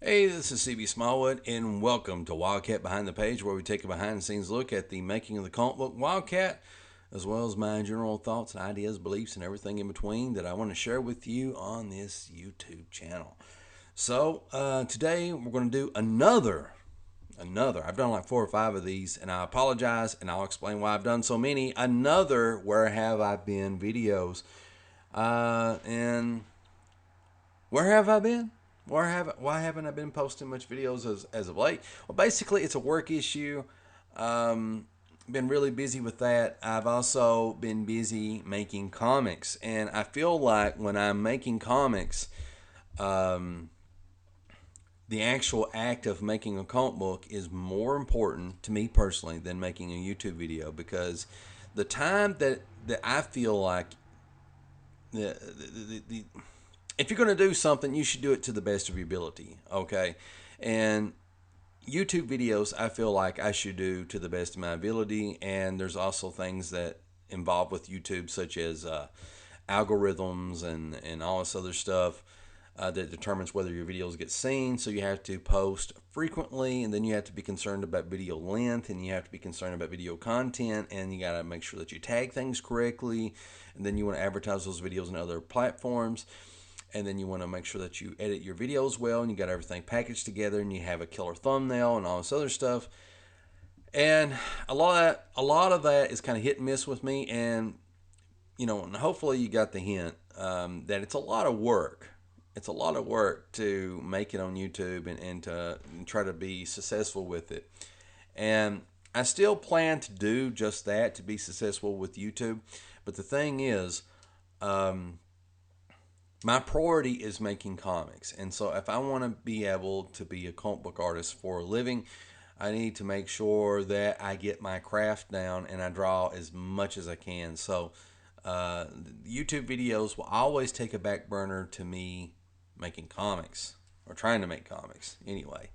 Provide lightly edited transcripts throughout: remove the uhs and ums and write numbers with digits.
Hey, this is CB Smallwood, and welcome to Wildcat Behind the Page, where we take a behind the scenes look at the making of the comic book Wildcat, as well as my general thoughts and ideas, beliefs, and everything in between that I want to share with you on this YouTube channel. Today we're going to do another. I've done like 4 or 5 of these, and I apologize, and I'll explain why I've done so many. Another Where Have I Been videos. And where have I been? Why haven't I been posting much videos as of late? Well, basically, it's a work issue. Um, been really busy with that. I've also been busy making comics, and I feel like when I'm making comics, um, the actual act of making a comic book is more important to me personally than making a YouTube video because the time that I feel like the if you're going to do something, you should do it to the best of your ability. Okay, and YouTube videos, I feel like I should do to the best of my ability. And there's also things that involve with YouTube, such as algorithms and all this other stuff. That determines whether your videos get seen. So you have to post frequently, and then you have to be concerned about video length, and you have to be concerned about video content, and you got to make sure that you tag things correctly, and then you want to advertise those videos on other platforms, and then you want to make sure that you edit your videos well, and you got everything packaged together, and you have a killer thumbnail and all this other stuff. And a lot of that is kind of hit and miss with me, and and hopefully you got the hint that it's a lot of work. It's a lot of work to make it on YouTube and to try to be successful with it. And I still plan to do just that, to be successful with YouTube. But the thing is, um, my priority is making comics. And so if I want to be able to be a comic book artist for a living, I need to make sure that I get my craft down and I draw as much as I can. So YouTube videos will always take a back burner to me making comics or trying to make comics anyway.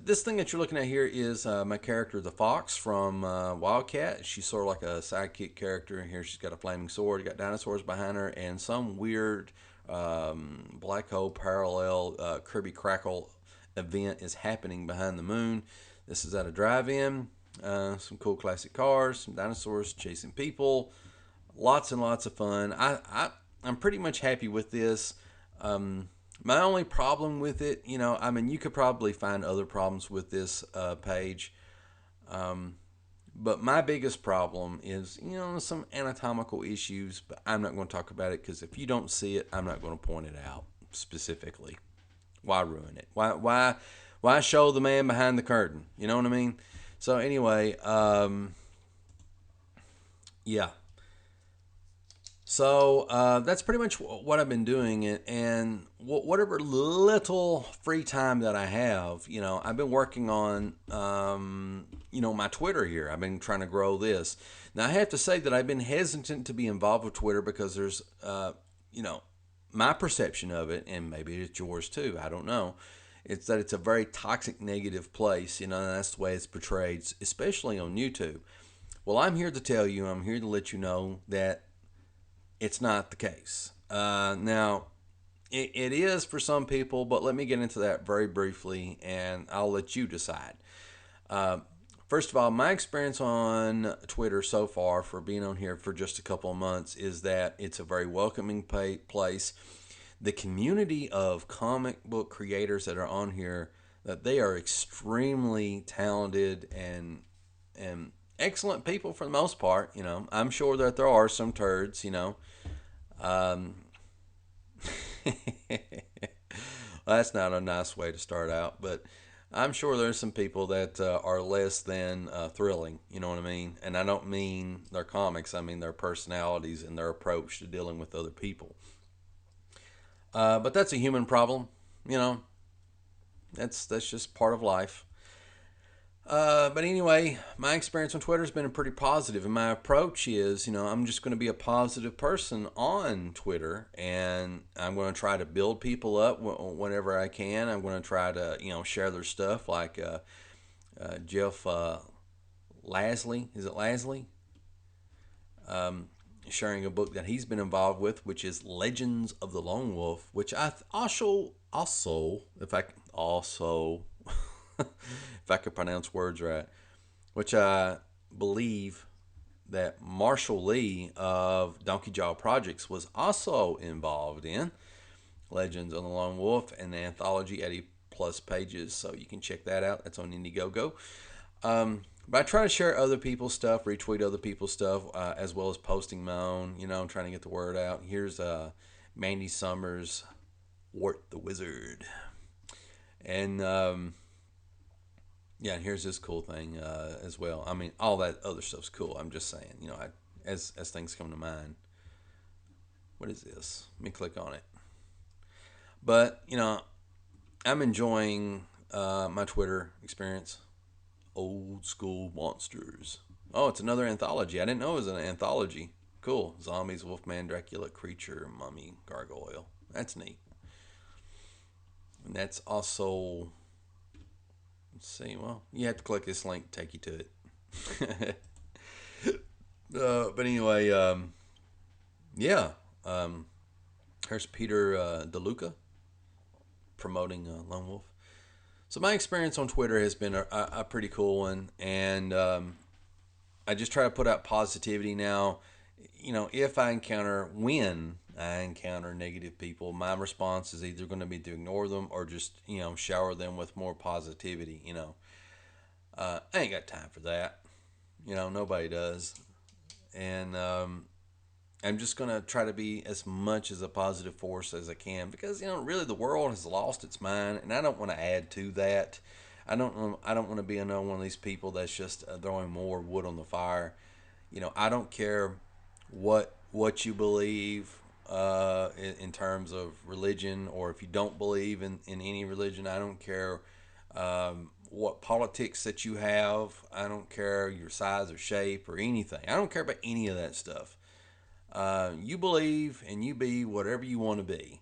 This thing that you're looking at here is my character, the Fox from Wildcat. She's sort of like a sidekick character. Here she's got a flaming sword, got dinosaurs behind her, and some weird black hole parallel Kirby Crackle event is happening behind the moon. This is at a drive-in. Some cool classic cars, some dinosaurs chasing people. Lots and lots of fun. I'm pretty much happy with this. My only problem with it, I mean, you could probably find other problems with this page, but my biggest problem is, some anatomical issues. But I'm not going to talk about it because if you don't see it, I'm not going to point it out specifically. Why ruin it? Why show the man behind the curtain? You know what I mean? So anyway, yeah. So that's pretty much what I've been doing, and whatever little free time that I have, I've been working on, my Twitter here. I've been trying to grow this. Now I have to say that I've been hesitant to be involved with Twitter because there's, you know, my perception of it, and maybe it's yours too. I don't know. It's that it's a very toxic, negative place, and that's the way it's portrayed, especially on YouTube. Well, I'm here to tell you, I'm here to let you know that it's not the case. Now, it is for some people, but let me get into that very briefly and I'll let you decide. Uh, First of all, my experience on Twitter so far for being on here for just a couple of months is that it's a very welcoming place. The community of comic book creators that are on here, that they are extremely talented and excellent people for the most part. I'm sure that there are some turds. Um, that's not a nice way to start out, but I'm sure there's some people that are less than thrilling. You know what I mean? And I don't mean their comics. I mean their personalities and their approach to dealing with other people. But that's a human problem. You know, that's just part of life. But anyway, my experience on Twitter has been pretty positive, and my approach is, I'm just going to be a positive person on Twitter, and I'm going to try to build people up whenever I can. I'm going to try to, share their stuff, like Jeff Lasley. Is it Lasley? sharing a book that he's been involved with, which is Legends of the Lone Wolf, which I also if I also if I could pronounce words right, which I believe that Marshall Lee of Donkey Jaw Projects was also involved in Legends of the Lone Wolf, and the anthology, 80 plus pages, so you can check that out. That's on Indiegogo. But I try to share other people's stuff, retweet other people's stuff, as well as posting my own. I'm trying to get the word out. Here's Mandy Summers, Wart the Wizard, and yeah, and here's this cool thing as well. I mean, all that other stuff's cool. I'm just saying, as things come to mind. What is this? Let me click on it. But I'm enjoying my Twitter experience. Old School Monsters. Oh, it's another anthology. I didn't know it was an anthology. Cool. Zombies, Wolfman, Dracula, Creature, Mummy, Gargoyle. That's neat. And that's also. Let's see. Well, you have to click this link to take you to it. But anyway, yeah. Here's Peter DeLuca promoting Lone Wolf. So my experience on Twitter has been a pretty cool one, and I just try to put out positivity now. When I encounter negative people, my response is either going to be to ignore them or just, shower them with more positivity. I ain't got time for that. Nobody does. And I'm just going to try to be as much as a positive force as I can because, really the world has lost its mind, and I don't want to add to that. I don't want to be another one of these people that's just throwing more wood on the fire. I don't care what you believe in terms of religion, or if you don't believe in any religion. I don't care what politics that you have. I don't care your size or shape or anything. I don't care about any of that stuff. You believe and you be whatever you want to be,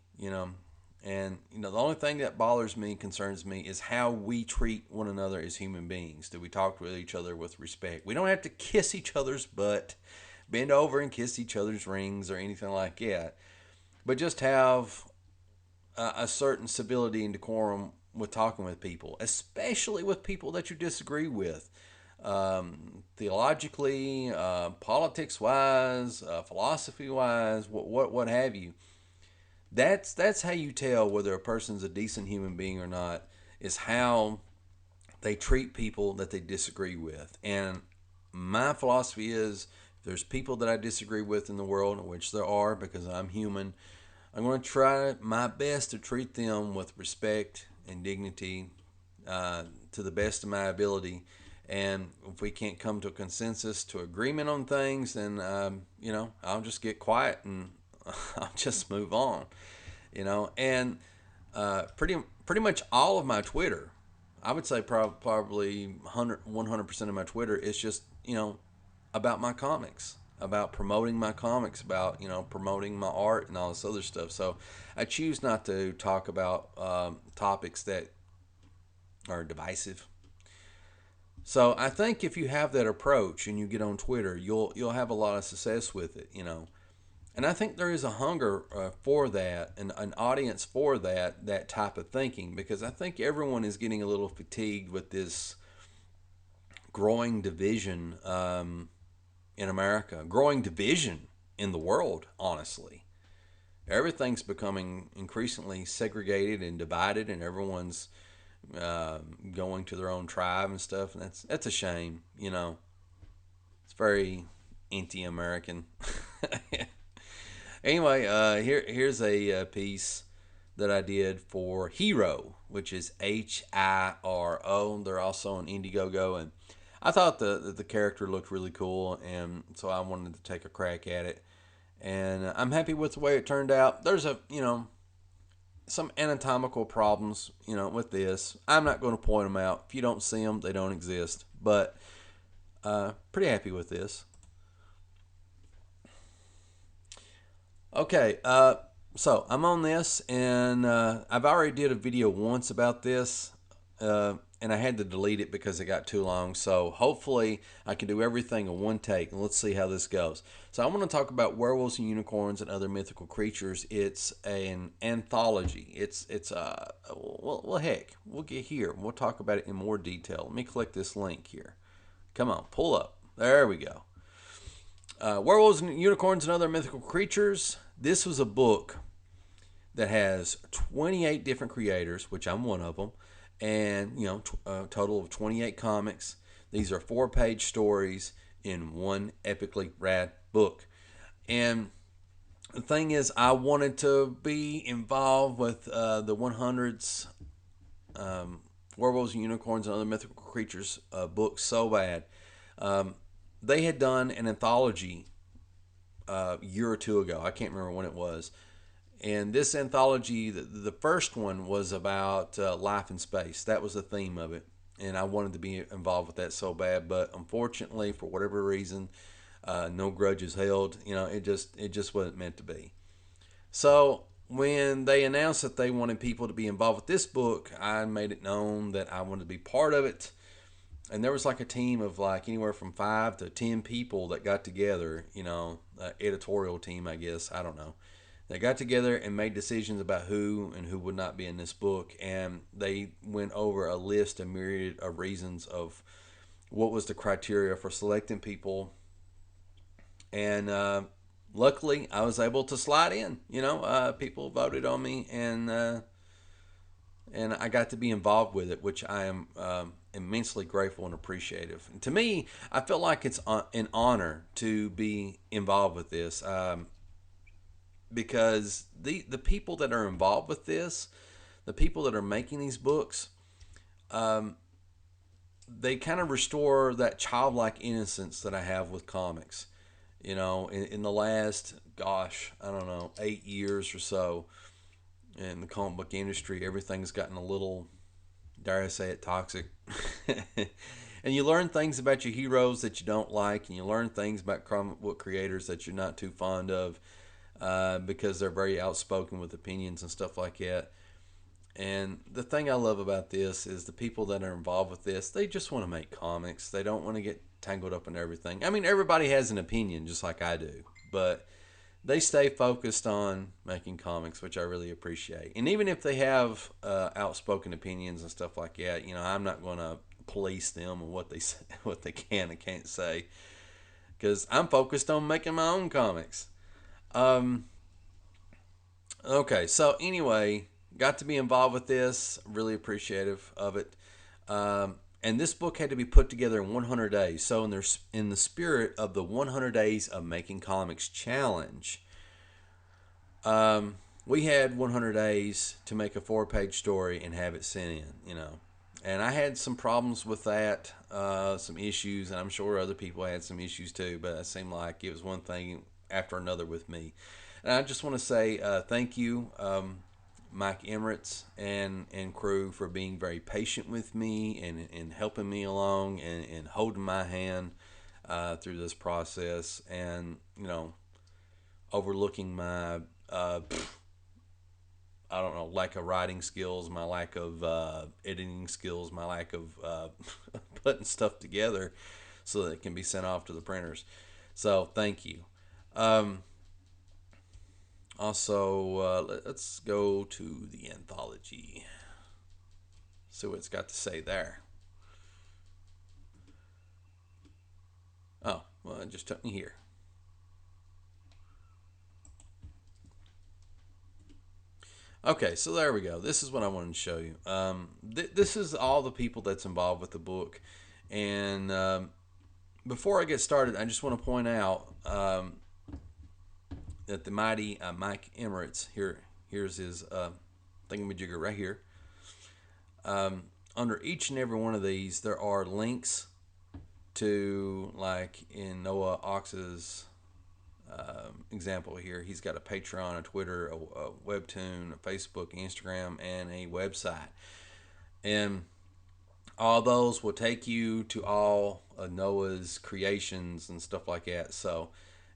And, the only thing that bothers me, concerns me, is how we treat one another as human beings. Do we talk with each other with respect? We don't have to kiss each other's butt, bend over and kiss each other's rings or anything like that. But just have a certain civility and decorum with talking with people, especially with people that you disagree with. Theologically, politics wise, philosophy wise, what have you. That's how you tell whether a person's a decent human being or not, is how they treat people that they disagree with. And my philosophy is, if there's people that I disagree with in the world, which there are because I'm human, I'm going to try my best to treat them with respect and dignity to the best of my ability. And if we can't come to a consensus, to agreement on things, then I'll just get quiet and I'll just move on. And pretty much all of my Twitter, I would say probably 100% of my Twitter is just about my comics, about promoting my comics, about promoting my art and all this other stuff. So I choose not to talk about topics that are divisive. So I think if you have that approach and you get on Twitter, you'll have a lot of success with it, And I think there is a hunger for that, and an audience for that type of thinking, because I think everyone is getting a little fatigued with this growing division in America, growing division in the world. Honestly, everything's becoming increasingly segregated and divided, and everyone's going to their own tribe and stuff, and that's a shame. It's very anti-American. Anyway, here's a piece that I did for Hero, which is Hiro. They're also on Indiegogo, and I thought the character looked really cool, and so I wanted to take a crack at it. And I'm happy with the way it turned out. There's some anatomical problems, with this. I'm not going to point them out. If you don't see them, they don't exist. But pretty happy with this. Okay, so I'm on this, and I've already did a video once about this. and I had to delete it because it got too long. So hopefully I can do everything in one take, and let's see how this goes. So I want to talk about werewolves and unicorns and other mythical creatures. It's an anthology. It's well heck, we'll get here. We'll talk about it in more detail. Let me click this link here. Come on, pull up. There we go. Werewolves and unicorns and other mythical creatures. This was a book that has 28 different creators, which I'm one of them, and a total of 28 comics. These are 4-page stories in one epically rad book. And the thing is, I wanted to be involved with the 100s werewolves and unicorns and other mythical creatures book so bad. They had done an anthology a year or two ago. I can't remember when it was. And this anthology, the first one was about life in space. That was the theme of it. And I wanted to be involved with that so bad. But unfortunately, for whatever reason, no grudges held. It just wasn't meant to be. So when they announced that they wanted people to be involved with this book, I made it known that I wanted to be part of it. And there was like a team of like anywhere from 5 to 10 people that got together, editorial team, I guess. I don't know. They got together and made decisions about who and who would not be in this book. And they went over a list, a myriad of reasons of what was the criteria for selecting people. And luckily, I was able to slide in. People voted on me, and I got to be involved with it, which I am immensely grateful and appreciative. And to me, I feel like it's an honor to be involved with this, because the people that are involved with this, the people that are making these books, they kind of restore that childlike innocence that I have with comics. In the last, gosh, I don't know, 8 years or so, in the comic book industry, everything's gotten a little, dare I say it, toxic. And you learn things about your heroes that you don't like, and you learn things about comic book creators that you're not too fond of, because they're very outspoken with opinions and stuff like that. And the thing I love about this is the people that are involved with this, they just want to make comics. They don't want to get tangled up in everything. I mean, everybody has an opinion, just like I do, but they stay focused on making comics, which I really appreciate. And even if they have outspoken opinions and stuff like that, I'm not going to police them and what they say, what they can and can't say, because I'm focused on making my own comics. Um, okay, so anyway, got to be involved with this. Really appreciative of it. And this book had to be put together in 100 days. So in the spirit of the 100 days of making comics challenge, we had 100 days to make a 4-page story and have it sent in. And I had some problems with that, some issues, and I'm sure other people had some issues too, but it seemed like it was one thing after another with me. And I just want to say thank you, Mike Emirates and crew, for being very patient with me and helping me along and holding my hand through this process, and overlooking my I don't know, lack of writing skills, my lack of editing skills, my lack of putting stuff together so that it can be sent off to the printers. So thank you. Um, Also, let's go to the anthology. See what it's got to say there. Oh, well, it just took me here. Okay, so there we go. This is what I wanted to show you. This is all the people that's involved with the book. And before I get started, I just want to point out that the mighty Mike Emirates, here's his thingamajigger right here. Under each and every one of these, there are links to, like in Noah Ox's example here, he's got a Patreon, a Twitter, a Webtoon, a Facebook, Instagram, and a website. And all those will take you to all of Noah's creations and stuff like that. So,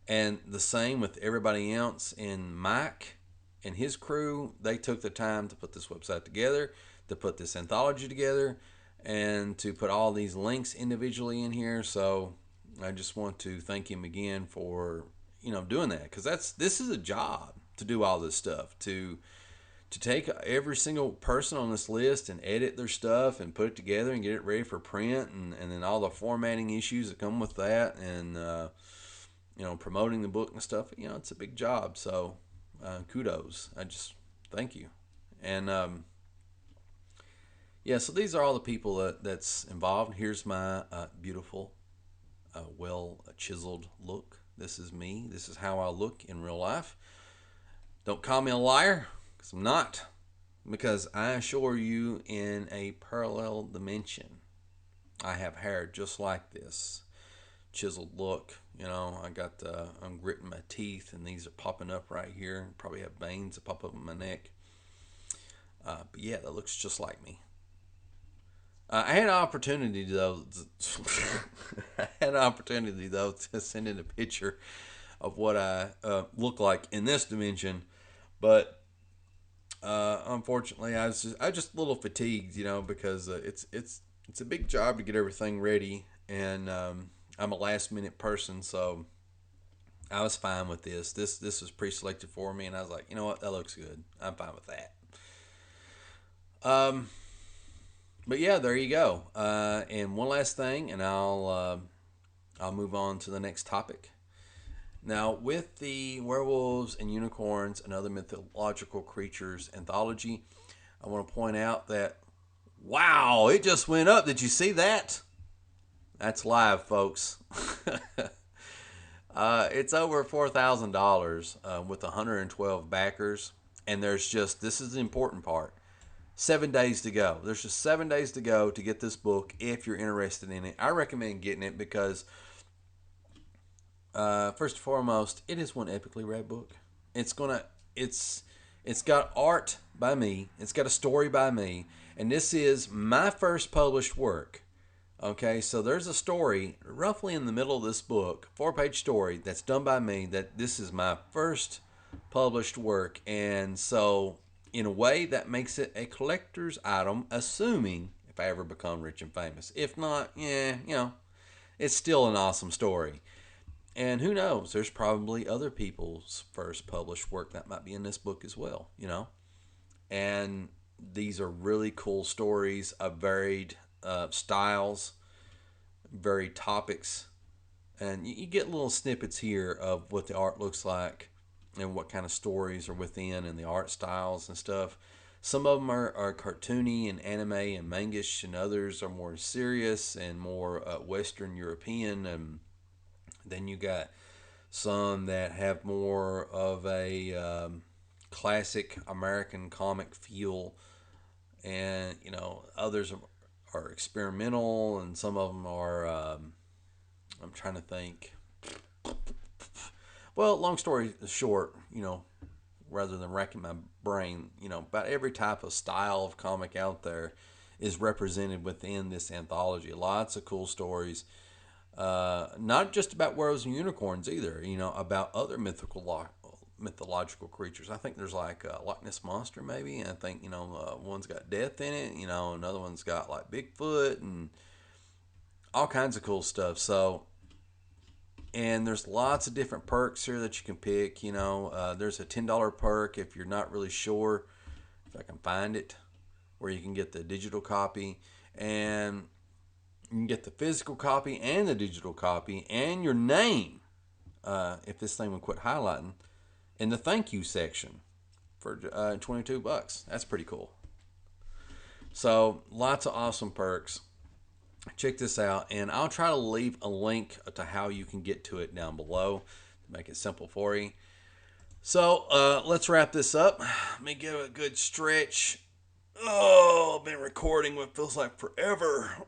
and the same with everybody else. And Mike and his crew, they took the time to put this website together. to put this anthology together and to put all these links individually in here. So I just want to thank him again for doing that, because this is a job to do all this stuff, to take every single person on this list and edit their stuff and put it together and get it ready for print, and then all the formatting issues that come with that, and promoting the book and stuff. It's a big job. So kudos. I just thank you. And yeah, so these are all the people that's involved. Here's my beautiful, well chiseled look. This is me. This is how I look in real life. Don't call me a liar, because I'm not. Because I assure you, in a parallel dimension, I have hair just like this. Chiseled look. I'm gritting my teeth, and these are popping up right here. Probably have veins that pop up in my neck. But yeah, that looks just like me. I had an opportunity though. To send in a picture of what I look like in this dimension, but unfortunately, I was just a little fatigued, because it's a big job to get everything ready, and I'm a last minute person, so I was fine with this. This was pre-selected for me, and I was like, you know what, that looks good. I'm fine with that. But yeah, there you go. And one last thing, and I'll move on to the next topic. Now, with the Werewolves and Unicorns and Other Mythological Creatures anthology, I want to point out that, wow, it just went up. Did you see that? That's live, folks. It's over $4,000 with 112 backers. And this is the important part. 7 days to go. There's just 7 days to go to get this book if you're interested in it. I recommend getting it because, first and foremost, it is one epically read book. It's got art by me. It's got a story by me, and this is my first published work. Okay, so there's a story roughly in the middle of this book, 4-page story that's done by me. That this is my first published work, and so in a way that makes it a collector's item, assuming if I ever become rich and famous. If not, yeah, it's still an awesome story. And who knows? There's probably other people's first published work that might be in this book as well. And these are really cool stories of varied styles, varied topics, and you get little snippets here of what the art looks like and what kind of stories are within and the art styles and stuff. Some of them are cartoony and anime and mangish, and others are more serious and more Western European. And then you got some that have more of a classic American comic feel, and others are experimental, and some of them are. I'm trying to think. Well, long story short, rather than racking my brain, about every type of style of comic out there is represented within this anthology. Lots of cool stories. Not just about werewolves and unicorns either, about other mythological creatures. I think there's like a Loch Ness Monster maybe, and I think, one's got death in it, another one's got like Bigfoot and all kinds of cool stuff. So, and there's lots of different perks here that you can pick. There's a $10 perk if you're not really sure, if I can find it, where you can get the digital copy, and you can get the physical copy and the digital copy and your name, if this thing would quit highlighting, in the thank you section for $22. That's pretty cool. So lots of awesome perks. Check this out, and I'll try to leave a link to how you can get to it down below to make it simple for you. So let's wrap this up. Let me give it a good stretch. Oh, I've been recording what feels like forever.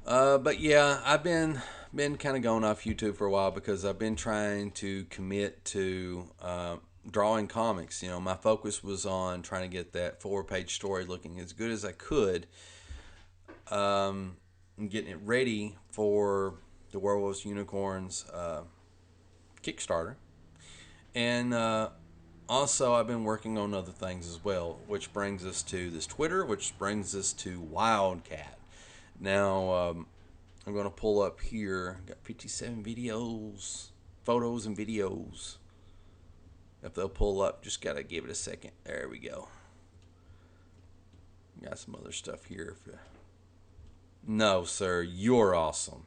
But yeah, I've been kind of going off YouTube for a while because I've been trying to commit to drawing comics. My focus was on trying to get that 4-page story looking as good as I could, and getting it ready for the Werewolves Unicorns Kickstarter. And Also, I've been working on other things as well, which brings us to this Twitter, which brings us to Wildcat. Now, I'm going to pull up here. Got 57 videos, photos, and videos. If they'll pull up, just got to give it a second. There we go. Got some other stuff here. No, sir, you're awesome.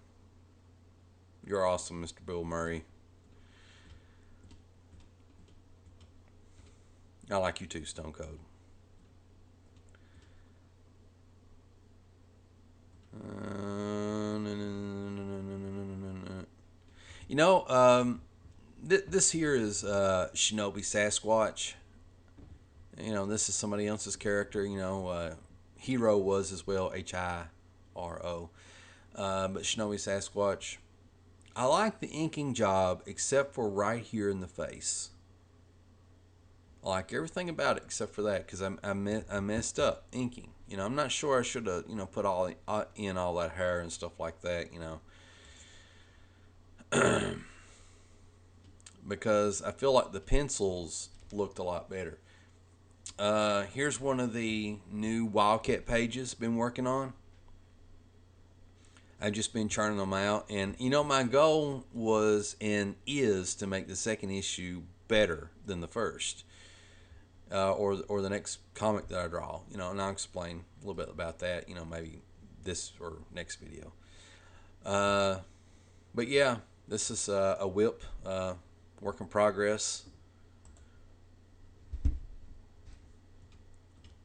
You're awesome, Mr. Bill Murray. I like you too, Stone Cold. You know, this here is Shinobi Sasquatch. You know, this is somebody else's character. You know, Hero was as well, Hiro. But Shinobi Sasquatch. I like the inking job except for right here in the face. I like everything about it except for that because I messed up inking. You know, I'm not sure I should have put all in all that hair and stuff like that. Because I feel like the pencils looked a lot better. Here's one of the new Wildcat pages been working on. I've just been churning them out, and my goal was and is to make the second issue better than the first, or the next comic that I draw. And I'll explain a little bit about that. Maybe this or next video. But yeah, this is a whip, work in progress.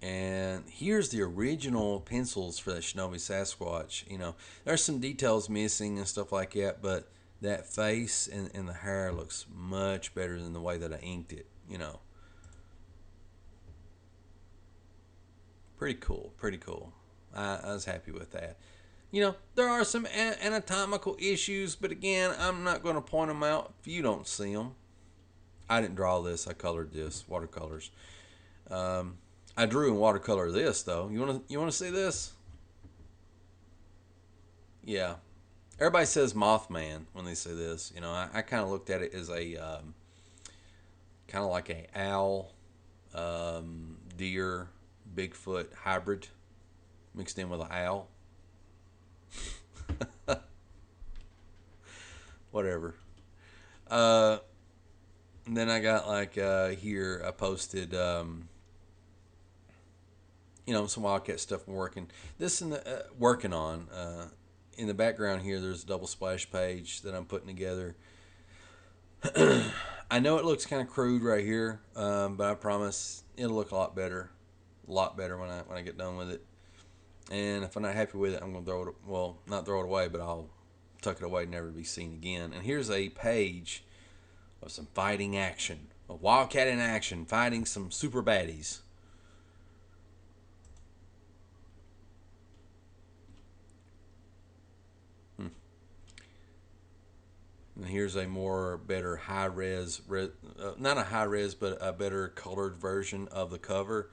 And here's the original pencils for that Shinobi Sasquatch. There's some details missing and stuff like that, but that face and the hair looks much better than the way that I inked it. Pretty cool, pretty cool. I was happy with that. There are some anatomical issues, but again, I'm not going to point them out if you don't see them. I didn't draw this. I colored this, watercolors. I drew in watercolor this though. You want to see this? Yeah. Everybody says Mothman when they say this. I kind of looked at it as a kind of like a owl, deer, Bigfoot hybrid mixed in with an owl. Whatever. And then I got like here I posted some Wildcat stuff I'm working. This in the working on. In the background here, there's a double splash page that I'm putting together. I know it looks kind of crude right here, but I promise it'll look a lot better when I get done with it. And if I'm not happy with it, I'm gonna throw it. Well, not throw it away, but I'll tuck it away, never to be seen again. And here's a page of some fighting action, a Wildcat in action, fighting some super baddies. And here's a better high res, not a high res, but a better colored version of the cover.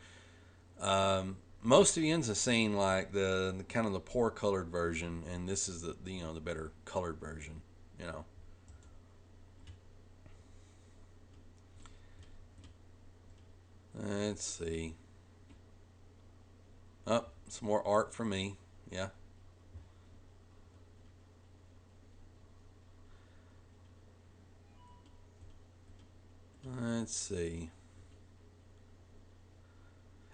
Most of you have seen like the kind of the poor colored version, and this is the better colored version. Let's see. Oh, some more art from me. Yeah. Let's see.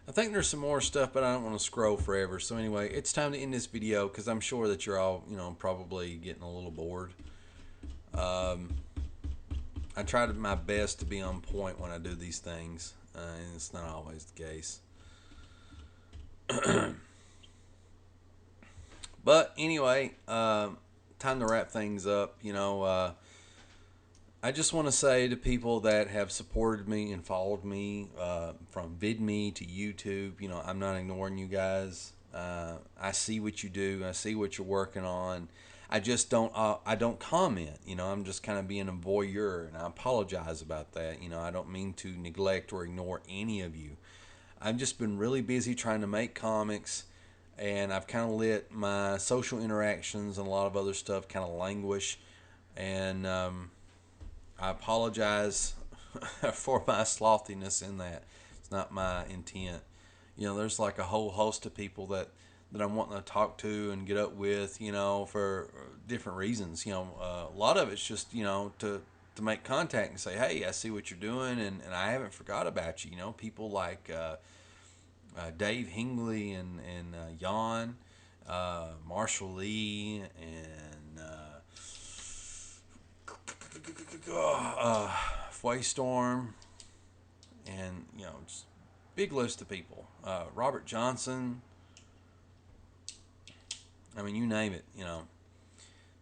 I think there's some more stuff, but I don't want to scroll forever. So anyway, it's time to end this video because I'm sure that you're all, probably getting a little bored. I try my best to be on point when I do these things, and it's not always the case. But anyway, time to wrap things up. I just want to say to people that have supported me and followed me from VidMe to YouTube, I'm not ignoring you guys. I see what you do. I see what you're working on. I just don't. I don't comment. I'm just kind of being a voyeur, and I apologize about that. I don't mean to neglect or ignore any of you. I've just been really busy trying to make comics, and I've kind of let my social interactions and a lot of other stuff kind of languish, and I apologize for my slothiness in that. It's not my intent. There's like a whole host of people that I'm wanting to talk to and get up with, for different reasons. A lot of it's just, to make contact and say, hey, I see what you're doing, and I haven't forgot about you. People like Dave Hingley and Jan, Marshall Lee, and Storm, and just big list of people. Robert Johnson. I mean, you name it.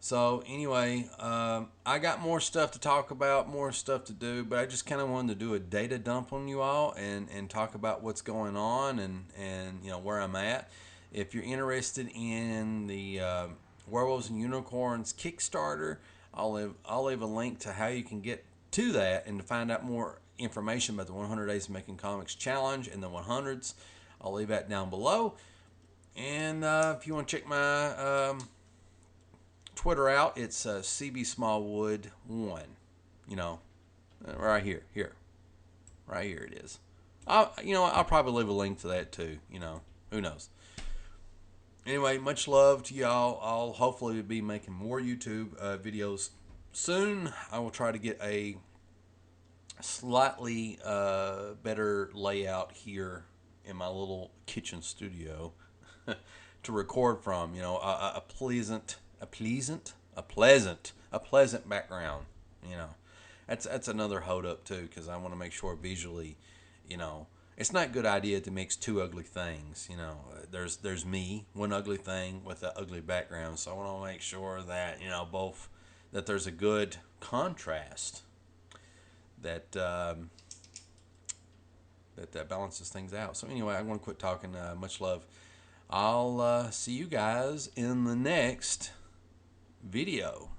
So anyway, I got more stuff to talk about, more stuff to do, but I just kind of wanted to do a data dump on you all and talk about what's going on and where I'm at. If you're interested in the Werewolves and Unicorns Kickstarter, I'll leave a link to how you can get to that and to find out more information about the 100 Days of Making Comics Challenge and the 100s. I'll leave that down below. And if you want to check my Twitter out, it's CB Smallwood 1. Right here, right here it is. I'll probably leave a link to that too. Who knows? Anyway, much love to y'all. I'll hopefully be making more YouTube videos soon. I will try to get a slightly better layout here in my little kitchen studio to record from. A pleasant background. That's another hold up too, because I want to make sure visually, it's not a good idea to mix two ugly things. There's me, one ugly thing with an ugly background, so I want to make sure that both, that there's a good contrast that that balances things out. So anyway, I'm going to quit talking. Much love. I'll see you guys in the next video.